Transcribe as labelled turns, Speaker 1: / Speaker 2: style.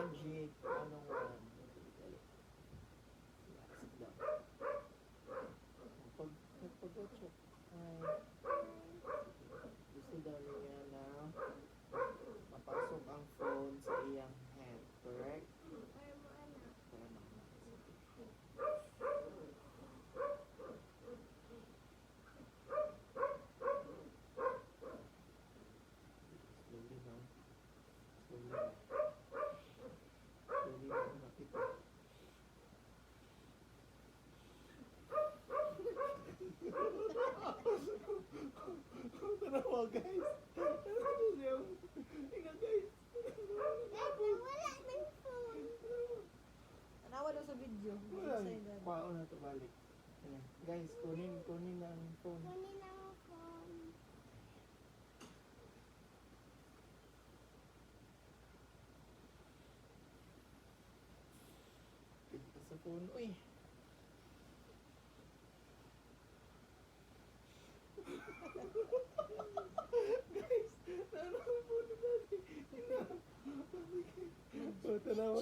Speaker 1: Magic 101. Dali. Sit down. Nagpag-otso. Ay. Gusto daw niya na mapasok ang phone sa iyang hand. Correct? Para maanak. Slowly now. Slowly now. Slowly now. Nakita. Tanawa guys. Tanawa siya. Tingnan guys.
Speaker 2: Wala ng phone.
Speaker 3: Tanawa daw sa video.
Speaker 1: Wala.
Speaker 3: Excited.
Speaker 1: Pao na ito balik. Ayan. Guys, kunin na ang phone.
Speaker 2: Kunin ang phone.
Speaker 1: Pagka sa phone. Uy. Guys, tanawa ang phone natin. Oh, tanawa.